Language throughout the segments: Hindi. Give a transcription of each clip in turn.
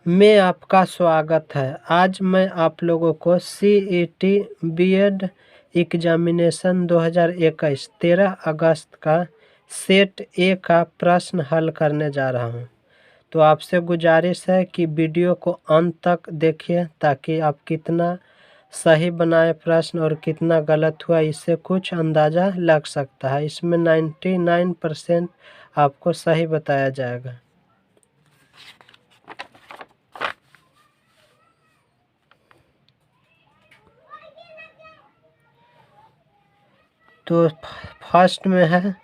में आपका स्वागत है। आज मैं आप लोगों को CET B.Ed एग्जामिनेशन 2021 13 अगस्त का सेट ए का प्रश्न हल करने जा रहा हूं। तो आपसे गुजारिश है कि वीडियो को अंत तक देखिए ताकि आप कितना सही बनाए प्रश्न और कितना गलत हुआ इससे कुछ अंदाज़ा लग सकता है। इसमें 99% आपको सही बताया जाएगा। तो फर्स्ट में है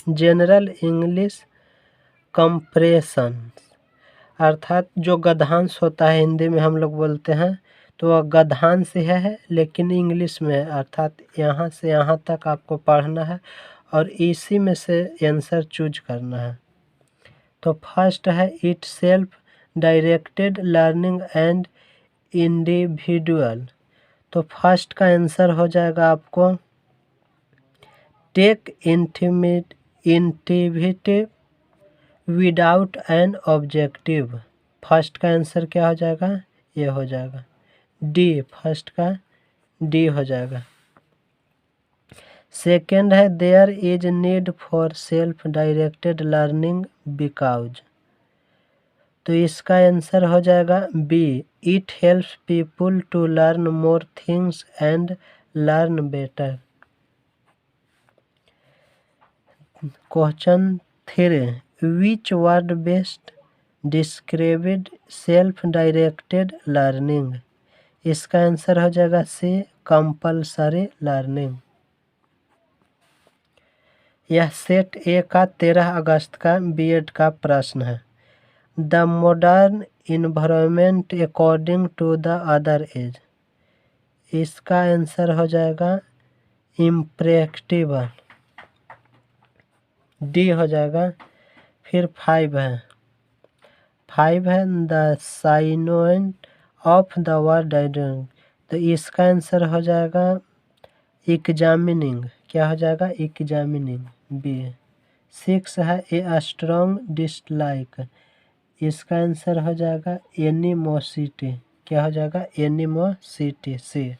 जनरल इंग्लिश कंप्रेशन, अर्थात जो गद्यांश होता है हिंदी में हम लोग बोलते हैं तो वह गद्यांश है लेकिन इंग्लिश में है, अर्थात यहाँ से यहाँ तक आपको पढ़ना है और इसी में से आंसर चूज करना है। तो फर्स्ट है itself directed learning and individual. तो फर्स्ट का आंसर हो जाएगा आपको take initiative without an objective. First का आंसर क्या हो जाएगा? ये हो जाएगा डी, फर्स्ट का डी हो जाएगा। सेकेंड है there is need for self directed learning because. तो इसका आंसर हो जाएगा B, it helps people to learn more things and learn better. Question 3, which word best described self directed learning. इसका आंसर हो जाएगा सी, कंपल्सरी लर्निंग। यह सेट ए का 13 अगस्त का B.Ed का प्रश्न है। The modern environment according to the other age. इसका आंसर हो जाएगा इम्प्रेक्टिबल, डी हो जाएगा। फिर 5 है the synonym of the word identity. तो इसका आंसर हो जाएगा एग्जामिनिंग, क्या हो जाएगा? Examining, B. 6 है ए स्ट्रॉन्ग डिसलाइक। इसका आंसर हो जाएगा एनिमोसिटी, क्या हो जाएगा? Animosity, C.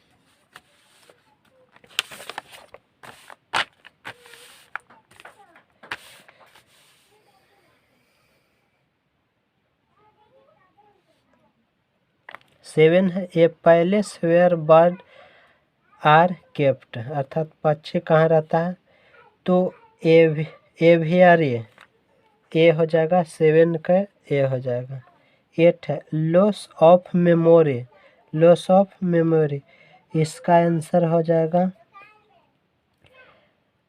सेवन है a place where bird are kept, अर्थात पक्षी कहाँ रहता है? तो एवियरी, ए हो जाएगा। 7 का ए हो जाएगा। 8 है loss of memory, loss of memory. इसका आंसर हो जाएगा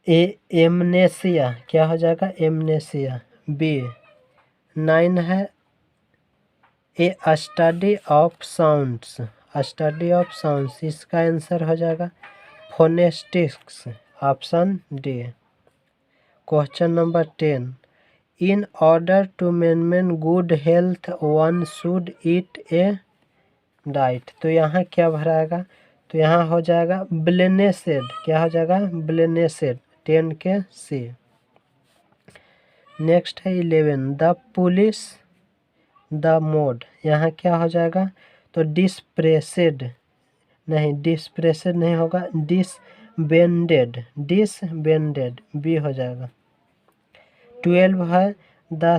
एमनेसिया, क्या हो जाएगा? Amnesia, B. 9 है a study of sounds, study of sounds. इसका आंसर हो जाएगा phonetics, option D. Question number 10, in order to maintain good health one should eat a diet. तो यहाँ क्या भराएगा? तो यहाँ हो जाएगा ब्लेनेसेड, क्या हो जाएगा? ब्लेनेसेड, 10 के सी। नेक्स्ट है 11 द पुलिस द मोड। यहाँ क्या हो जाएगा? तो डिसप्रेसेड नहीं होगा, डिसबेंडेड, बी हो जाएगा। 12 है the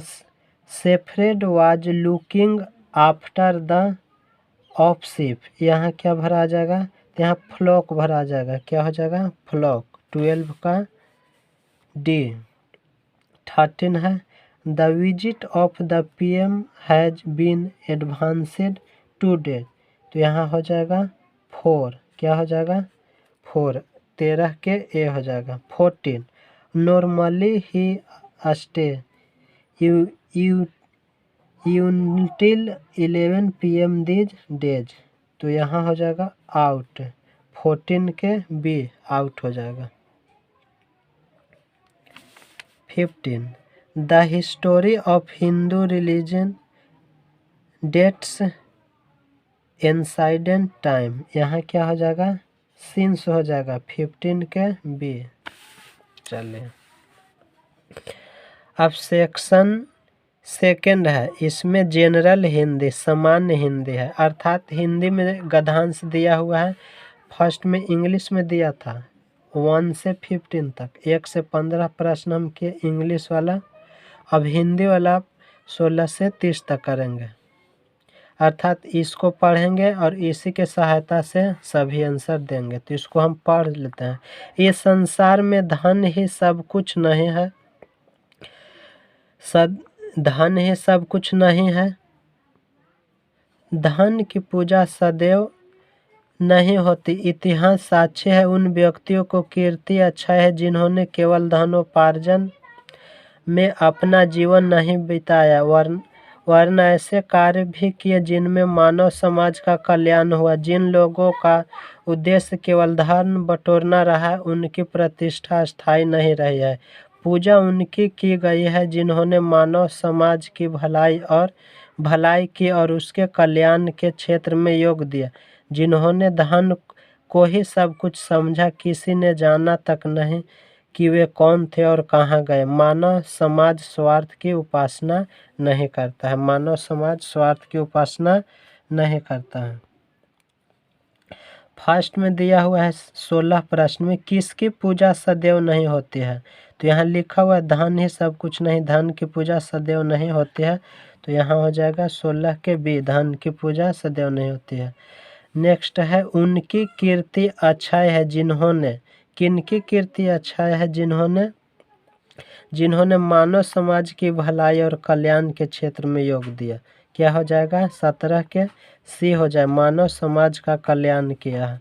shepherd was looking after the of-sheep. यहाँ क्या भरा जाएगा? तो यहाँ फ्लॉक भरा जाएगा, क्या हो जाएगा? फ्लॉक, 12 का डी। 13 है the visit of the PM has been advanced today. तो यहाँ हो जाएगा 4, क्या हो जाएगा? 4, 13 के ए हो जाएगा। 14 नॉर्मली ही stay until 11 PM these days. तो यहाँ हो जाएगा आउट, 14 के बी आउट हो जाएगा। 15 the history of Hindu religion dates ancient time. यहाँ क्या हो जाएगा? सिंस हो जाएगा, 15 के बी। चलिए अब सेक्शन सेकंड है इसमें जनरल हिंदी, सामान्य हिंदी है, अर्थात हिंदी में गद्यांश दिया हुआ है। फर्स्ट में इंग्लिश में दिया था 1 से 15 तक, 1 से 15 प्रश्न हम किए इंग्लिश वाला। अब हिंदी वाला 16 से 30 तक करेंगे, अर्थात इसको पढ़ेंगे और इसी के सहायता से सभी आंसर देंगे। तो इसको हम पढ़ लेते हैं। इस संसार में धन ही सब कुछ नहीं है, धन ही सब कुछ नहीं है, धन की पूजा सदैव नहीं होती। इतिहास साक्षी है उन व्यक्तियों को कीर्ति अच्छा है जिन्होंने केवल धनोपार्जन में अपना जीवन नहीं बिताया, वरना ऐसे कार्य भी किए जिनमें मानव समाज का कल्याण हुआ। जिन लोगों का उद्देश्य केवल धन बटोरना रहा, उनकी प्रतिष्ठा स्थायी नहीं रही है। पूजा उनकी की गई है जिन्होंने मानव समाज की भलाई की और उसके कल्याण के क्षेत्र में योग दिया। जिन्होंने धन को ही सब कुछ समझा, किसी ने जाना तक नहीं कि वे कौन थे और कहाँ गए। मानव समाज स्वार्थ की उपासना नहीं करता है, मानव समाज स्वार्थ की उपासना नहीं करता है। फर्स्ट में दिया हुआ है 16 प्रश्न में किसकी पूजा सदैव नहीं होती है। तो यहाँ लिखा हुआ है धन ही सब कुछ नहीं, धन की पूजा सदैव नहीं होती है। तो यहाँ हो जाएगा 16 के बी, धन की पूजा सदैव नहीं होती है। नेक्स्ट है उनकी कीर्ति अच्छाई है जिन्होंने, किनकी कीर्ति अच्छाई है जिन्होंने मानव समाज की भलाई और कल्याण के क्षेत्र में योग दिया। क्या हो जाएगा 17 के सी हो जाए, मानव समाज का कल्याण किया है।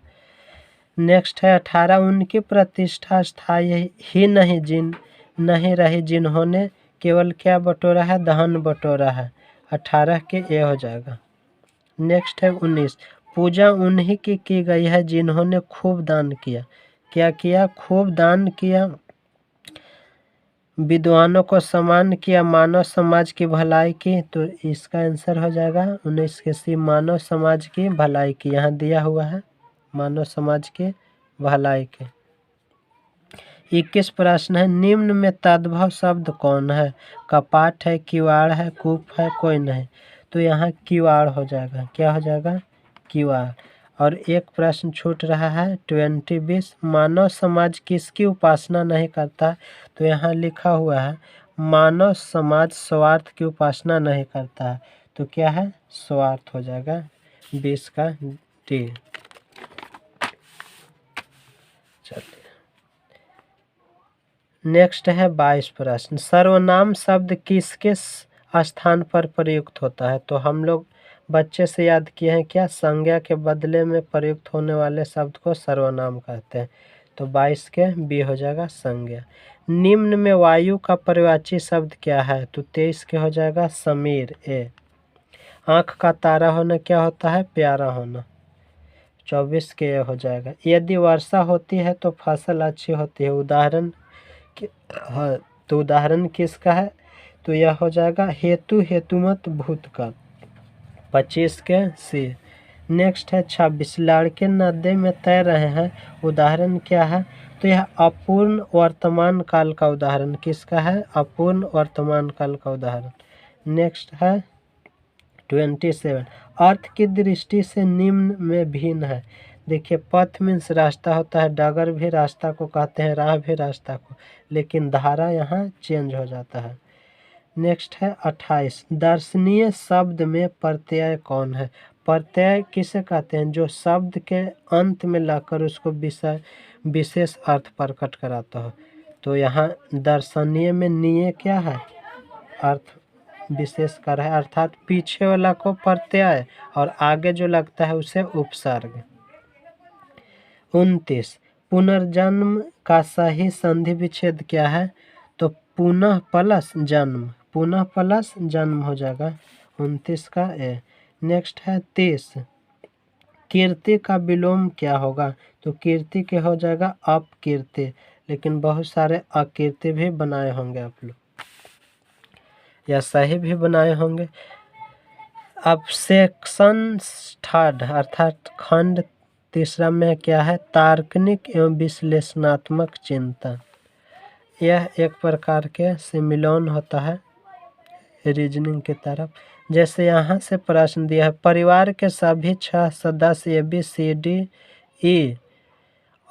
नेक्स्ट है 18 उनकी प्रतिष्ठा स्थायी ही नहीं रही जिन्होंने केवल क्या बटोरा है, धन बटोरा है। 18 के ए हो जाएगा। नेक्स्ट है 19 पूजा उन्हीं की गई है जिन्होंने खूब दान किया। क्या किया, खूब दान किया, विद्वानों को सम्मान किया, मानव समाज की भलाई की। तो इसका आंसर हो जाएगा 19 के सी, मानव समाज की भलाई की। यहाँ दिया हुआ है मानव समाज की भलाई की। 21 प्रश्न है निम्न में तद्भव शब्द कौन है। कपाट है, किवाड़ है, कूप है, कोई नहीं। तो यहाँ किवाड़ हो जाएगा। क्या हो जाएगा, किवाड़। और एक प्रश्न छूट रहा है 20 मानव समाज किसकी उपासना नहीं करता। तो यहाँ लिखा हुआ है मानव समाज स्वार्थ की उपासना नहीं करता है। तो क्या है, स्वार्थ हो जाएगा 20 का डी। चलिए नेक्स्ट है 22 प्रश्न सर्वनाम शब्द किसके स्थान पर प्रयुक्त होता है। तो हम लोग बच्चे से याद किए हैं क्या, संज्ञा के बदले में प्रयुक्त होने वाले शब्द को सर्वनाम कहते हैं। तो 22 के बी हो जाएगा संज्ञा। निम्न में वायु का पर्यायवाची शब्द क्या है। तो 23 के हो जाएगा समीर ए। आँख का तारा होना क्या होता है, प्यारा होना। 24 के हो जाएगा। यदि वर्षा होती है तो फसल अच्छी होती है, उदाहरण हाँ, तो उदाहरण किसका है। तो यह हो जाएगा हेतु हेतुमत भूतकाल। 25 के सी। नेक्स्ट है 26 लड़के नदी में तैर रहे हैं, उदाहरण क्या है। तो यह अपूर्ण वर्तमान काल का उदाहरण किसका है, अपूर्ण वर्तमान काल का उदाहरण। नेक्स्ट है 27 अर्थ की दृष्टि से निम्न में भिन्न है। देखिए पथ मीन्स रास्ता होता है, डगर भी रास्ता को कहते हैं, राह भी रास्ता को, लेकिन धारा यहाँ चेंज हो जाता है। नेक्स्ट है 28 दर्शनीय शब्द में प्रत्यय कौन है। प्रत्यय किसे कहते हैं, जो शब्द के अंत में लाकर उसको विशेष अर्थ प्रकट कराता हो। तो यहाँ दर्शनीय में निये क्या है, अर्थ विशेष कर है, अर्थात पीछे वाला को प्रत्यय और आगे जो लगता है उसे उपसर्ग। 29 पुनर्जन्म का सही संधि विच्छेद क्या है। तो पुनः प्लस जन्म, पुनः प्लस जन्म हो जाएगा 29 का ए। नेक्स्ट है 30 कीर्ति का विलोम क्या होगा। तो कीर्ति के हो जाएगा अपकीर्ति, लेकिन बहुत सारे अकीर्ति भी बनाए होंगे आप लोग, या सही भी बनाए होंगे। अब सेक्शन 3 अर्थात खंड 3 में क्या है, तार्किक एवं विश्लेषणात्मक चिंतन। यह एक प्रकार के सम्मेलन होता है, रीजनिंग की तरफ। जैसे यहाँ से प्रश्न दिया है, परिवार के सभी 6 सदस्य ABCDE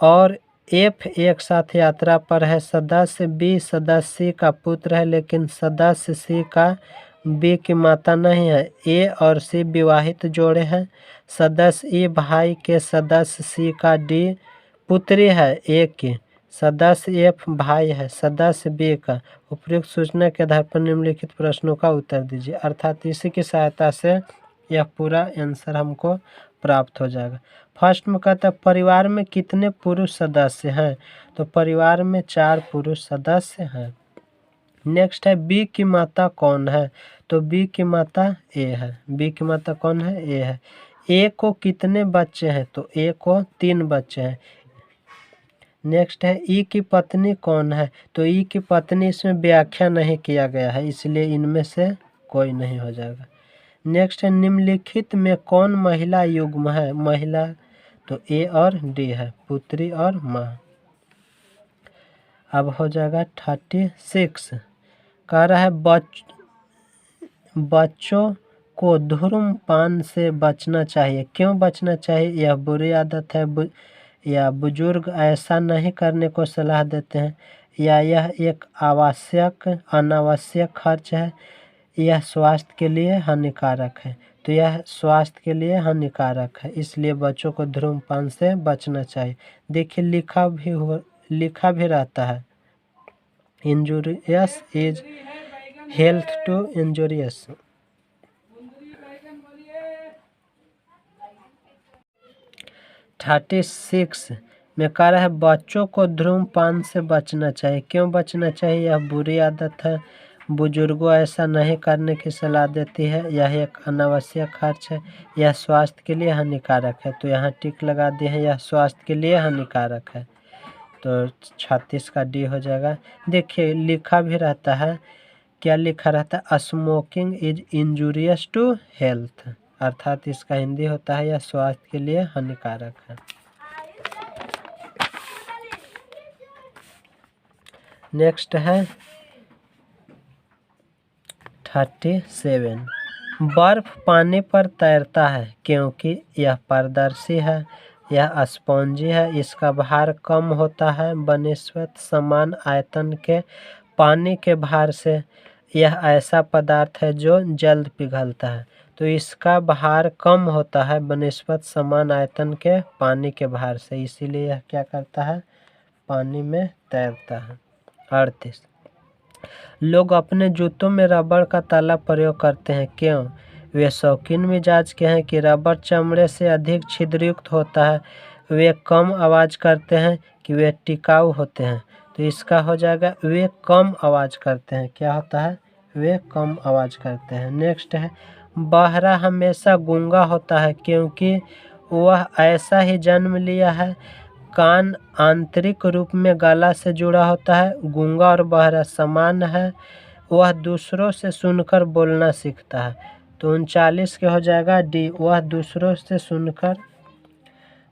और F एक साथ यात्रा पर है। सदस्य B सदस्य C का पुत्र है, लेकिन सदस्य C का B की माता नहीं है। A और C विवाहित जोड़े हैं। सदस्य E भाई के सदस्य C का D पुत्री है A की। सदस्य F भाई है सदस्य B का। उपयुक्त सूचना के आधार पर निम्नलिखित प्रश्नों का उत्तर दीजिए। अर्थात इसी की सहायता से यह पूरा आंसर हमको प्राप्त हो जाएगा। फर्स्ट में कहता है परिवार में कितने पुरुष सदस्य हैं, तो परिवार में 4 पुरुष सदस्य हैं। नेक्स्ट है बी की माता कौन है, तो बी की माता ए है। बी की माता कौन है, ए है। ए को कितने बच्चे हैं, तो ए को 3 बच्चे हैं। नेक्स्ट है ई की पत्नी कौन है, तो ई की पत्नी इसमें व्याख्या नहीं किया गया है, इसलिए इनमें से कोई नहीं हो जाएगा। नेक्स्ट है निम्नलिखित में कौन महिला युग्म है, महिला तो ए और डी है, पुत्री और माँ। अब हो जाएगा 36। कह रहा है बच्चों को धूम्रपान से बचना चाहिए, क्यों बचना चाहिए, यह बुरी आदत है या बुजुर्ग ऐसा नहीं करने को सलाह देते हैं, या यह एक अनावश्यक खर्च है, यह स्वास्थ्य के लिए हानिकारक है। तो यह स्वास्थ्य के लिए हानिकारक है, इसलिए बच्चों को धूम्रपान से बचना चाहिए। देखिए लिखा भी रहता है injurious is health to injurious. Thirty 36 में कह रहा है बच्चों को धूम्रपान से बचना चाहिए, क्यों बचना चाहिए, यह बुरी आदत है, बुजुर्गों ऐसा नहीं करने की सलाह देती है, यह एक अनावश्यक खर्च है, यह स्वास्थ्य के लिए हानिकारक है। तो यहाँ टिक लगा दिए हैं, यह स्वास्थ्य के लिए हानिकारक है, तो 36 का डी हो जाएगा। देखिए लिखा भी रहता है, क्या लिखा रहता है, smoking is injurious to health, अर्थात इसका हिंदी होता है यह स्वास्थ्य के लिए हानिकारक है। नेक्स्ट है 37। बर्फ पानी पर तैरता है क्योंकि यह पारदर्शी है, यह स्पॉन्जी है, इसका भार कम होता है बनिस्बत समान आयतन के पानी के भार से, यह ऐसा पदार्थ है जो जल्द पिघलता है। तो इसका भार कम होता है बनिस्बत समान आयतन के पानी के भार से, इसीलिए यह क्या करता है, पानी में तैरता है। 38। लोग अपने जूतों में रबड़ का ताला प्रयोग करते हैं, क्यों, वे शौकीन मिजाज के हैं कि रबड़ चमड़े से अधिक छिद्रयुक्त होता है, वे कम आवाज़ करते हैं कि वे टिकाऊ होते हैं। तो इसका हो जाएगा वे कम आवाज़ करते हैं, क्या होता है, वे कम आवाज़ करते हैं। नेक्स्ट है बहरा हमेशा गूंगा होता है क्योंकि वह ऐसा ही जन्म लिया है, कान आंतरिक रूप में गला से जुड़ा होता है, गूंगा और बहरा समान है, वह दूसरों से सुनकर बोलना सीखता है। तो 39 के हो जाएगा डी, वह दूसरों से सुनकर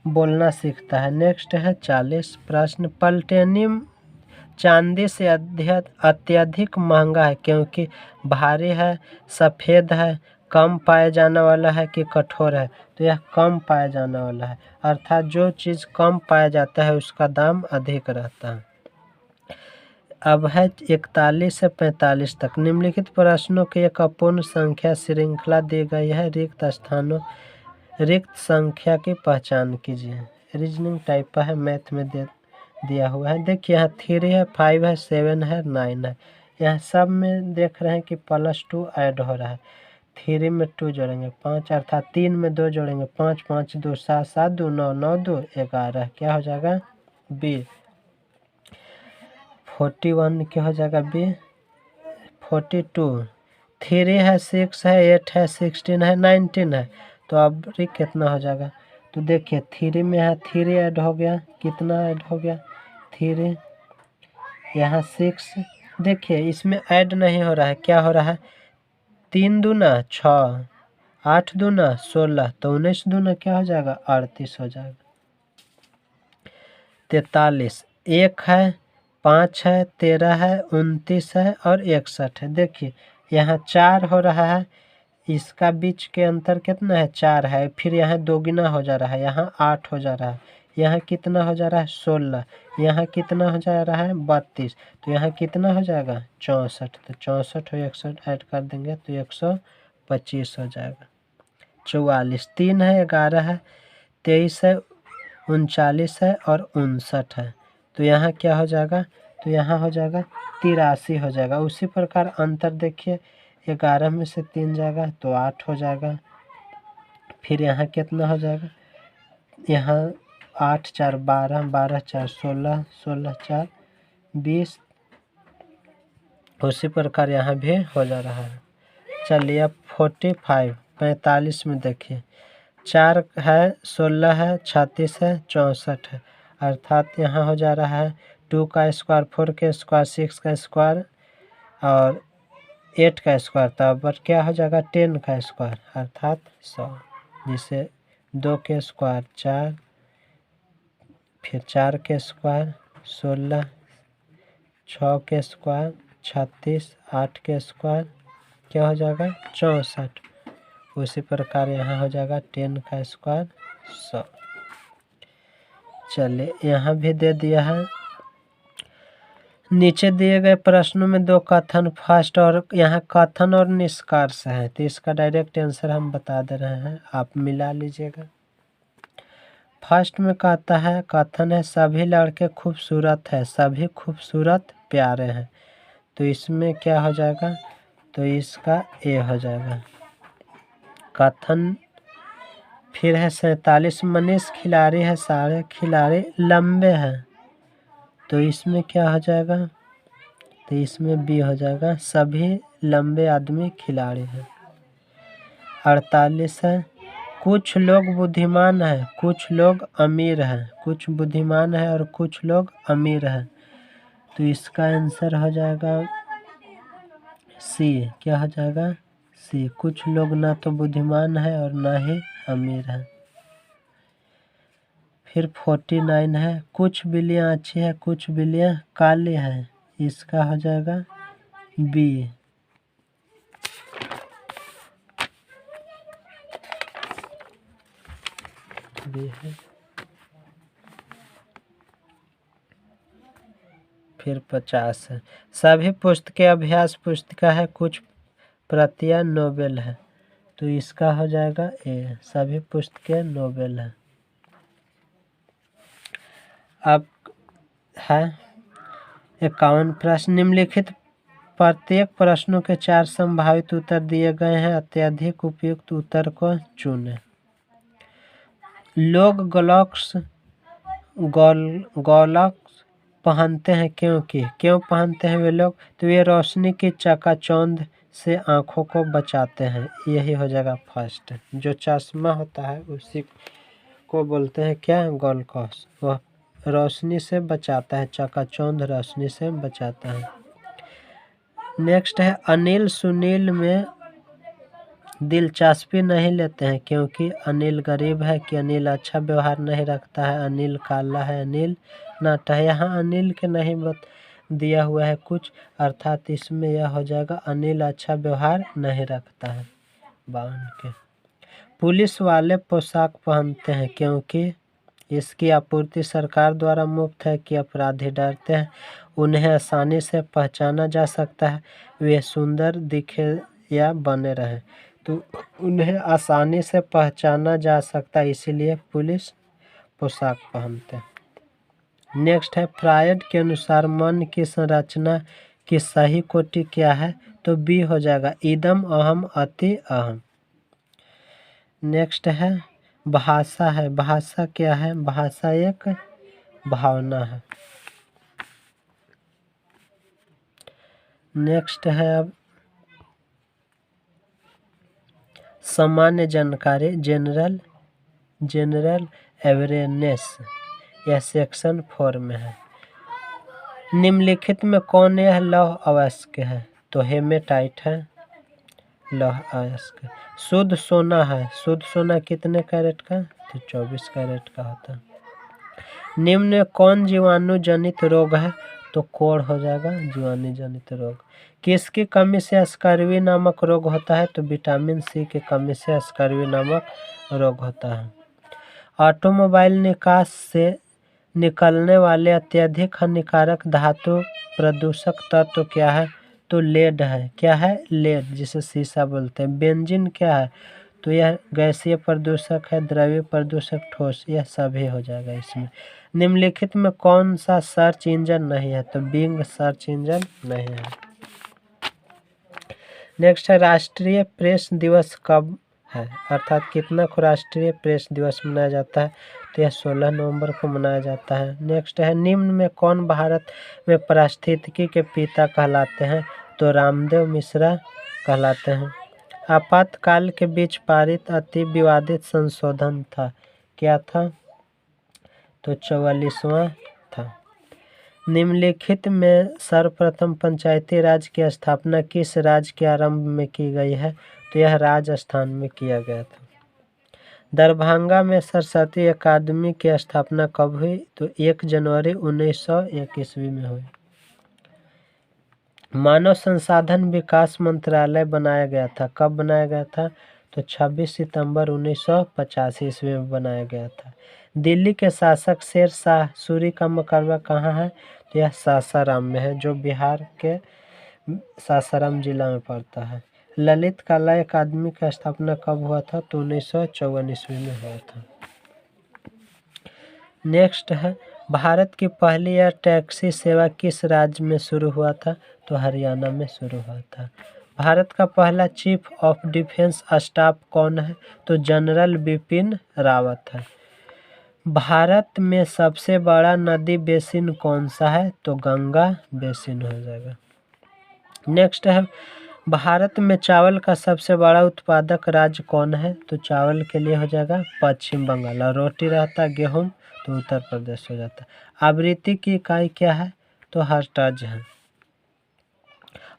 बोलना सीखता है। नेक्स्ट है 40 प्रश्न, प्लैटिनम चांदी से अत्यधिक महंगा है क्योंकि भारी है, सफ़ेद है, कम पाया जाने वाला है कि कठोर है, तो यह कम पाया जाने वाला है, अर्थात जो चीज़ कम पाया जाता है उसका दाम अधिक रहता है। अब है 41 से 45 तक। निम्नलिखित प्रश्नों की एक अपूर्ण संख्या श्रृंखला दी गई है, रिक्त संख्या की पहचान कीजिए। रीजनिंग टाइप का है, मैथ में दिया हुआ है। देखिए यहाँ 3 है, 5 है, 7 है, 9 है, यहाँ सब में देख रहे हैं कि +2 ऐड हो रहा है। 3 में 2 जोड़ेंगे 5, अर्थात 3 में 2 जोड़ेंगे 5, 5 2 7, 7 2 9, 9 2 11, क्या हो जाएगा बी। 41 क्या हो जाएगा बी। 42 3 है, 6 है, 8 है, 16 है, 19 है, तो अब कितना हो जाएगा, तो देखिए 3 में है 3 ऐड हो गया, कितना ऐड हो गया 3, यहाँ 6, देखिए इसमें ऐड नहीं हो रहा है, क्या हो रहा है 3 दूना 6, 8 दूना 16, तो 19 दूना क्या हो जाएगा 38 हो जाएगा। 43 1 है, 5 है, 13 है, 29 है और 61 है। देखिए यहाँ 4 हो रहा है, इसका बीच के अंतर कितना है 4 है, फिर यहाँ दोगुना हो जा रहा है, यहाँ 8 हो जा रहा है, यहाँ कितना हो जा रहा है 16, यहाँ कितना हो जा रहा है 32, तो यहाँ कितना हो जाएगा 64, तो 64 और 61 ऐड कर देंगे तो 125 हो जाएगा। 44, 3 है, 11 है, 23 है, 39 है और 59 है, तो यहाँ क्या हो जाएगा, तो यहाँ हो जाएगा 83 हो जाएगा। उसी प्रकार अंतर देखिए, 11 में से 3 जाएगा तो 8 हो जाएगा, फिर यहाँ कितना हो जाएगा, यहाँ 8 4 12, 12 4 16, 16 4 20, उसी प्रकार यहाँ भी हो जा रहा है। चलिए अब 45 में देखिए, 4 है, 16 है, 36 है, 64 है, अर्थात यहाँ हो जा रहा है 2 का स्क्वायर, 4 का स्क्वायर, 6 का स्क्वायर और 8 का स्क्वायर, तब क्या हो जाएगा 10 का स्क्वायर अर्थात 100, जिसे 2 के स्क्वायर 4, फिर 4 के स्क्वायर 16, 6 के स्क्वायर 36, 8 के स्क्वायर क्या हो जाएगा 64, उसी प्रकार यहाँ हो जाएगा 10 का स्क्वायर 100। चलिए यहाँ भी दे दिया है। नीचे दिए गए प्रश्नों में 2 कथन फर्स्ट और यहाँ कथन और निष्कर्ष है, तो इसका डायरेक्ट आंसर हम बता दे रहे हैं, आप मिला लीजिएगा। फर्स्ट में कहता है, कथन है सभी लड़के खूबसूरत है, सभी खूबसूरत प्यारे हैं, तो इसमें क्या हो जाएगा, तो इसका ए हो जाएगा। कथन फिर है 47, मनीष खिलाड़ी है, सारे खिलाड़ी लंबे हैं, तो इसमें क्या हो जाएगा, तो इसमें बी हो जाएगा, सभी लंबे आदमी खिलाड़ी हैं। 48 है, कुछ लोग बुद्धिमान हैं, कुछ लोग अमीर हैं, कुछ बुद्धिमान है और कुछ लोग अमीर हैं, तो इसका आंसर हो जाएगा सी, क्या हो जाएगा सी, कुछ लोग ना तो बुद्धिमान है और ना ही अमीर है। फिर 49 है, कुछ बिल्लियाँ अच्छी है, कुछ बिल्लियाँ काली हैं, इसका हो जाएगा बी। बी है। फिर 50 है, सभी पुस्तकें अभ्यास पुस्तिका है, कुछ प्रतियां नोबेल है, तो इसका हो जाएगा ए, सभी पुस्तकें नोबेल है। अब है 51 प्रश्न, निम्नलिखित प्रत्येक प्रश्नों के 4 संभावित उत्तर दिए गए हैं, अत्यधिक उपयुक्त उत्तर को चुनें। लोग गोलक्स पहनते हैं क्योंकि, क्यों पहनते हैं वे लोग, तो ये रोशनी की चकाचौंध से आँखों को बचाते हैं, यही हो जाएगा फर्स्ट। जो चश्मा होता है उसी को बोलते हैं क्या, गोलक्स, वह रोशनी से बचाता है, चकाचौंध रोशनी से बचाता है। नेक्स्ट है, अनिल सुनील में दिलचस्पी नहीं लेते हैं क्योंकि अनिल गरीब है, कि अनिल अच्छा व्यवहार नहीं रखता है, अनिल काला है, अनिल नाटा है, यहाँ अनिल के नहीं दिया हुआ है कुछ, अर्थात इसमें यह हो जाएगा अनिल अच्छा व्यवहार नहीं रखता है। 52 के, पुलिस वाले पोशाक पहनते हैं क्योंकि इसकी आपूर्ति सरकार द्वारा मुफ्त है, कि अपराधी डरते हैं, उन्हें आसानी से पहचाना जा सकता है, वे सुंदर दिखे या बने रहें, तो उन्हें आसानी से पहचाना जा सकता है, इसीलिए पुलिस पोशाक पहनते हैं। नेक्स्ट है, फ्रायड के अनुसार मन की संरचना की सही कोटि क्या है, तो बी हो जाएगा, इदम अहम अति अहम। नेक्स्ट है, भाषा है, भाषा क्या है, भाषा एक भावना है। नेक्स्ट है अब सामान्य जानकारी, जनरल अवेयरनेस, यह सेक्शन 4 में है। निम्नलिखित में कौन यह लौह अयस्क है, तो हेमेटाइट है लौह अयस्क। शुद्ध सोना है, शुद्ध सोना कितने कैरेट का, तो 24 कैरेट का होता है। निम्न कौन जीवाणु जनित रोग है, तो कोढ़ हो जाएगा जीवाणु जनित रोग। किसकी कमी से स्कर्वी नामक रोग होता है? तो विटामिन सी की कमी से स्कर्वी नामक रोग होता है। ऑटोमोबाइल निकास से निकलने वाले अत्यधिक हानिकारक धातु प्रदूषक तत्व क्या है? तो लेड है। क्या है? लेड, जिसे शीशा बोलते हैं। बेंजीन क्या है? तो यह गैसीय प्रदूषक है। द्रव्य प्रदूषक, ठोस, यह सभी हो जाएगा इसमें। निम्नलिखित में कौन सा सर्च इंजन नहीं है? तो बिंग सर्च इंजन नहीं है। नेक्स्ट है राष्ट्रीय प्रेस दिवस कब है, अर्थात कितना को राष्ट्रीय प्रेस दिवस मनाया जाता है? तो यह 16 नवंबर को मनाया जाता है। नेक्स्ट है निम्न में कौन भारत में पारिस्थितिकी के पिता कहलाते हैं? तो रामदेव मिश्रा कहलाते हैं। आपातकाल के बीच पारित अति विवादित संशोधन था, क्या था? तो 44वां था। निम्नलिखित में सर्वप्रथम पंचायती राज की स्थापना किस राज्य के आरंभ में की गई है? तो यह राजस्थान में किया गया था। दरभंगा में सरस्वती अकादमी की स्थापना कब हुई? तो 1 जनवरी 1901 ईस्वी में हुई। मानव संसाधन विकास मंत्रालय बनाया गया था, कब बनाया गया था? तो 26 सितंबर 1985 ईस्वी में बनाया गया था। दिल्ली के शासक शेर शाह सूरी का मकबरा कहाँ है? तो यह सासाराम में है, जो बिहार के सासाराम जिला में पड़ता है। ललित कला अकादमी की स्थापना कब हुआ था? तो 1954 ईस्वी में हुआ था। नेक्स्ट है भारत की पहली एयर टैक्सी सेवा किस राज्य में शुरू हुआ था? तो हरियाणा में शुरू हुआ था। भारत का पहला चीफ ऑफ डिफेंस स्टाफ कौन है? तो जनरल बिपिन रावत है। भारत में सबसे बड़ा नदी बेसिन कौन सा है? तो गंगा बेसिन हो जाएगा। नेक्स्ट है भारत में चावल का सबसे बड़ा उत्पादक राज्य कौन है? तो चावल के लिए हो जाएगा पश्चिम बंगाल, और रोटी रहता है गेहूं तो उत्तर प्रदेश हो जाता है। आवृत्ति की इकाई क्या है? तो हर्ट्ज है।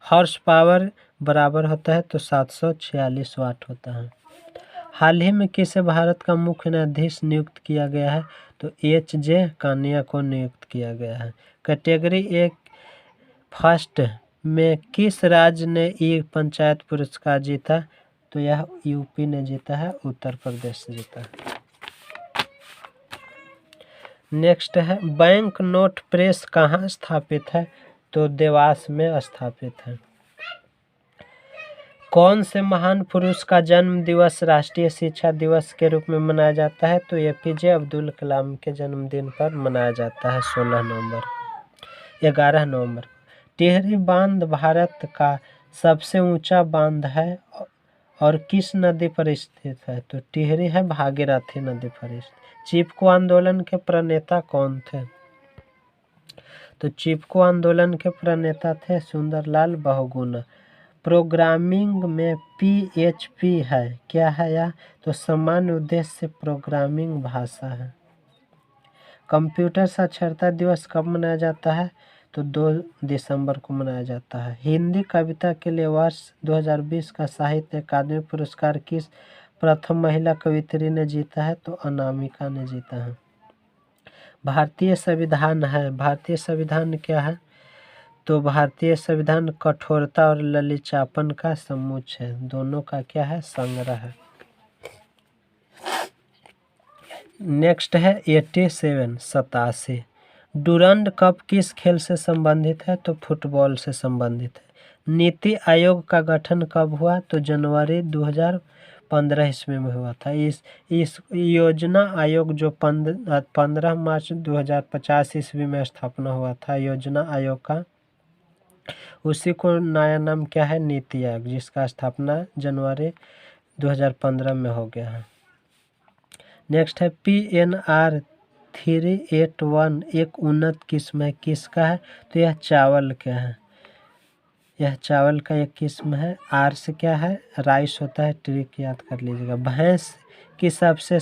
हॉर्स पावर बराबर होता है तो 746 वाट होता है। हाल ही में किसे भारत का मुख्य न्यायाधीश नियुक्त किया गया है? तो HJ कानिया को नियुक्त किया गया है। कैटेगरी 1 फर्स्ट में किस राज्य ने ई पंचायत पुरस्कार जीता? तो यह यूपी ने जीता है, उत्तर प्रदेश से जीता है। नेक्स्ट है बैंक नोट प्रेस कहाँ स्थापित है? तो देवास में स्थापित है। कौन से महान पुरुष का जन्म दिवस राष्ट्रीय शिक्षा दिवस के रूप में मनाया जाता है? तो APJ अब्दुल कलाम के जन्मदिन पर मनाया जाता है 11 नवंबर। टिहरी बांध भारत का सबसे ऊंचा बांध है और किस नदी पर स्थित है? तो टिहरी है भागीरथी नदी पर स्थित। चिपको आंदोलन के प्रणेता कौन थे? तो चिपको आंदोलन के प्रणेता थे सुंदरलाल बहुगुणा। प्रोग्रामिंग में PHP है, क्या है यह? तो सामान्य उद्देश्य प्रोग्रामिंग भाषा है। कंप्यूटर साक्षरता दिवस कब मनाया जाता है? तो 2 दिसंबर को मनाया जाता है। हिंदी कविता के लिए वर्ष 2020 का साहित्य अकादमी पुरस्कार किस प्रथम महिला कवियत्री ने जीता है? तो अनामिका ने जीता है। भारतीय संविधान है, भारतीय संविधान क्या है? तो भारतीय संविधान कठोरता और लचीलापन का समुच्चय है, दोनों का क्या है? संग्रह है। नेक्स्ट है 87 डूरंड कप किस खेल से संबंधित है? तो फुटबॉल से संबंधित है। नीति आयोग का गठन कब हुआ? तो जनवरी 2015 ईस्वी में हुआ था। इस योजना आयोग जो 15 मार्च 2050 ईस्वी में स्थापना हुआ था योजना आयोग का, उसी को नया नाम क्या है? नीति आयोग, जिसका स्थापना जनवरी 2015 में हो गया है। नेक्स्ट है PNR 381 एक उन्नत किस्म है, किसका है? तो यह चावल का है, यह चावल का एक किस्म है। R से क्या है? राइस होता है, ट्रिक याद कर लीजिएगा। भैंस की सबसे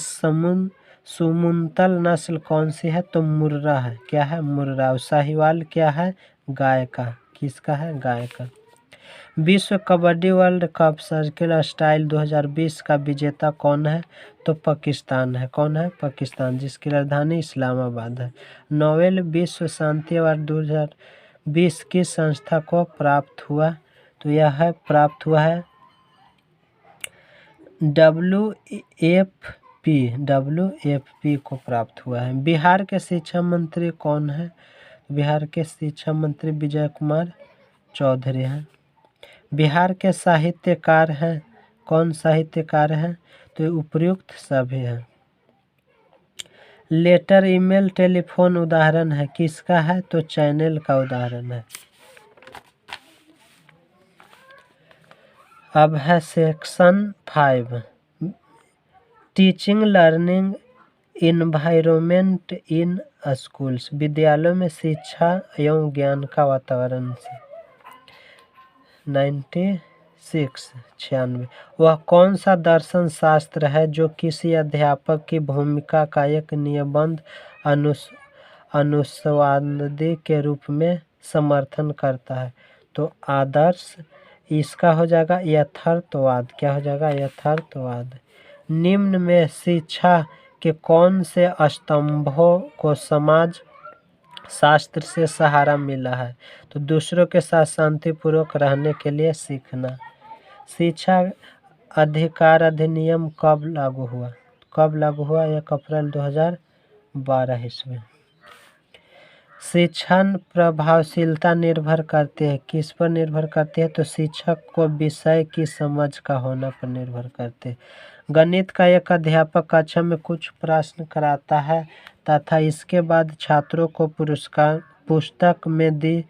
सुमुंतल नस्ल कौन सी है? तो मुर्रा है, क्या है? मुर्रा। साहिवाल क्या है? गाय का, किसका है? गाय का। विश्व kabaddi world cup circle style 2020 का विजेता कौन है? तो पाकिस्तान है। कौन है? पाकिस्तान, जिसकी राजधानी इस्लामाबाद है। नोबेल विश्व शांति अवार्ड 2020 किस संस्था को प्राप्त हुआ? तो यह प्राप्त हुआ है WFP को प्राप्त हुआ है। बिहार के शिक्षा मंत्री कौन है? बिहार के शिक्षा मंत्री विजय कुमार चौधरी हैं। बिहार के साहित्यकार हैं, कौन साहित्यकार हैं? तो उपर्युक्त सभी हैं। लेटर, ईमेल, टेलीफोन उदाहरण है, किसका है? तो चैनल का उदाहरण है। अब है सेक्शन 5, टीचिंग लर्निंग इन्वायरमेंट इन स्कूल्स, विद्यालयों में शिक्षा एवं ज्ञान का वातावरण से 96 वह कौन सा दर्शन शास्त्र है जो किसी अध्यापक की भूमिका का एक निबंध अनुस्वादी के रूप में समर्थन करता है? तो आदर्श, इसका हो जाएगा यथार्थवाद। क्या हो जाएगा? यथार्थवाद। निम्न में शिक्षा के कौन से स्तंभों को समाज शास्त्र से सहारा मिला है? तो दूसरों के साथ शांतिपूर्वक रहने के लिए सीखना। शिक्षा अधिकार अधिनियम कब लागू हुआ? कब लागू हुआ? 1 अप्रैल 2012 ईस्वी। शिक्षा प्रभावशीलता निर्भर करती है, किस पर निर्भर करती है? तो शिक्षक को विषय की समझ का होना पर निर्भर करती है। गणित का एक अध्यापक कक्षा में कुछ प्रश्न कराता है तथा इसके बाद छात्रों को पुस्तक में दी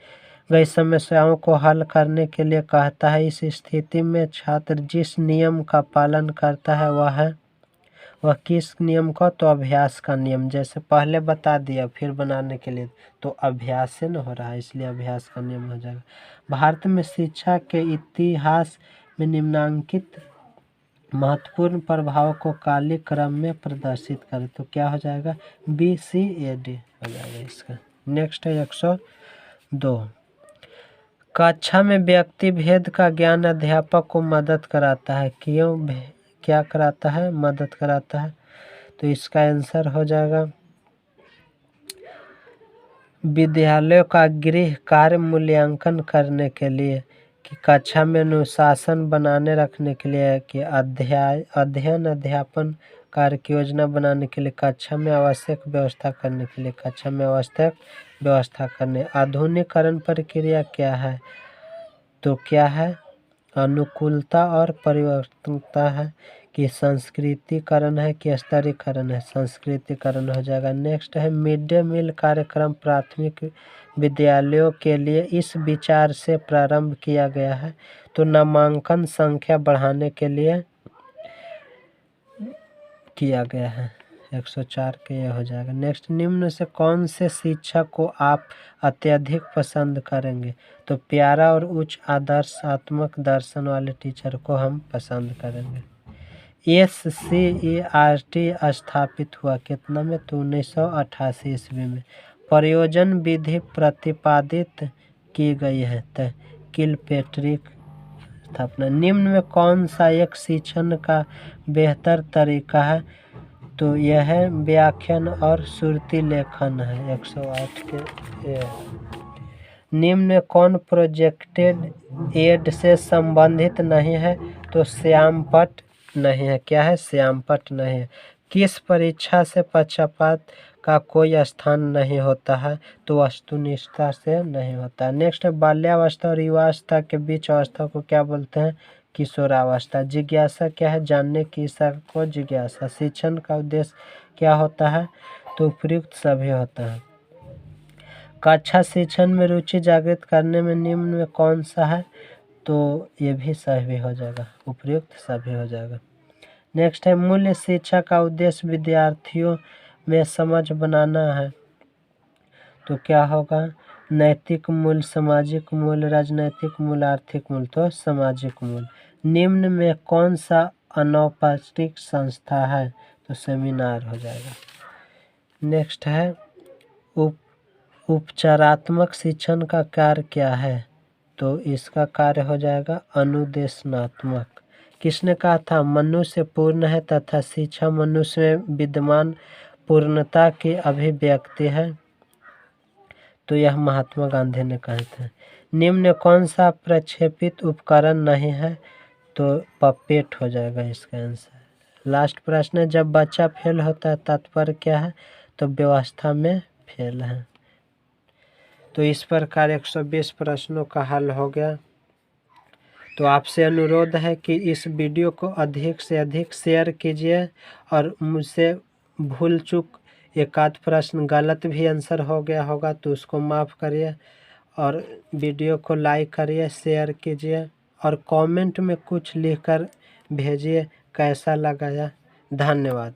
गई समस्याओं को हल करने के लिए कहता है। इस स्थिति में छात्र जिस नियम का पालन करता है वह किस नियम का? तो अभ्यास का नियम। जैसे पहले बता दिया फिर बनाने के लिए, तो अभ्यास से न हो रहा है, इसलिए अभ्यास का नियम हो जाएगा। भारत में शिक्षा के इतिहास में निम्नलिखित महत्वपूर्ण प्रभाव को कालिक क्रम में प्रदर्शित करें। तो क्या हो जाएगा? BCAD हो जाएगा इसका। नेक्स्ट है 102, कक्षा में व्यक्ति भेद का ज्ञान अध्यापक को मदद कराता है। क्यों? क्या कराता है? मदद कराता है। तो इसका आंसर हो जाएगा विद्यालयों का गृह कार्य मूल्यांकन करने के लिए, कि कक्षा में अनुशासन बनाने रखने के लिए, कि अध्ययन अध्यापन कार्य की योजना बनाने के लिए, कक्षा में आवश्यक व्यवस्था करने के लिए, कक्षा में आवश्यक व्यवस्था करने। आधुनिकीकरण प्रक्रिया क्या है? तो क्या है? अनुकूलता और परिवर्तनता है, कि संस्कृतिकरण है, कि स्तरीकरण है? संस्कृतिकरण हो जाएगा। नेक्स्ट है मिड डे मील कार्यक्रम प्राथमिक विद्यालयों के लिए इस विचार से प्रारंभ किया गया है। तो नामांकन संख्या बढ़ाने के लिए किया गया है। 104 के ये हो जाएगा। नेक्स्ट, निम्न से कौन से शिक्षक को आप अत्यधिक पसंद करेंगे? तो प्यारा और उच्च आदर्शात्मक दर्शन वाले टीचर को हम पसंद करेंगे। SCERT स्थापित हुआ कितना में? तो 1988 ईस्वी में। प्रयोजन विधि प्रतिपादित की गई है, तो किलपेट्रिक स्थापना। निम्न में कौन सा एक शिक्षण का बेहतर तरीका है? तो यह है व्याख्यान और श्रुति लेखन है। 108 के। निम्न में कौन प्रोजेक्टेड एड से संबंधित नहीं है? तो श्यामपट्ट नहीं है। क्या है? श्यामपट्ट नहीं है। किस परीक्षा से पक्षपात का कोई स्थान नहीं होता है? तो वस्तुनिष्ठता से नहीं होता। नेक्स्ट, बाल्यावस्था और युवावस्था के बीच अवस्था को क्या बोलते हैं? किशोरावस्था। जिज्ञासा क्या है? जानने की इच्छा को जिज्ञासा। शिक्षण का उद्देश्य क्या होता है? तो उपयुक्त सभी होता है। कक्षा शिक्षण में रुचि जागृत करने में निम्न में कौन सा है? तो ये भी सभी हो जाएगा, उपयुक्त सभी हो जाएगा। नेक्स्ट है मूल्य शिक्षा का उद्देश्य विद्यार्थियों में समझ बनाना है। तो क्या होगा? नैतिक मूल्य, सामाजिक मूल्य, राजनैतिक मूल्य, आर्थिक मूल्य। तो सामाजिक मूल्य। निम्न में कौन सा अनौपचारिक संस्था है? तो सेमिनार हो जाएगा। नेक्स्ट है उपचारात्मक शिक्षण का कार्य क्या है? तो इसका कार्य हो जाएगा अनुदेशनात्मक। किसने कहा था? मनुष्य पूर्ण है तथा शिक्षा मनुष्य में विद्यमान पूर्णता की अभिव्यक्ति है। तो यह महात्मा गांधी ने कहा था। निम्न कौन सा प्रक्षेपित उपकरण नहीं है? तो पपेट हो जाएगा इसका आंसर। लास्ट प्रश्न है, जब बच्चा फेल होता है तात्पर्य क्या है? तो व्यवस्था में फेल है। तो इस प्रकार 120 प्रश्नों का हल हो गया। तो आपसे अनुरोध है कि इस वीडियो को अधिक से अधिक शेयर कीजिए और मुझसे भूल चूक एक आध प्रश्न गलत भी आंसर हो गया होगा तो उसको माफ़ करिए और वीडियो को लाइक करिए, शेयर कीजिए और कमेंट में कुछ लिखकर भेजिए कैसा लगा। धन्यवाद।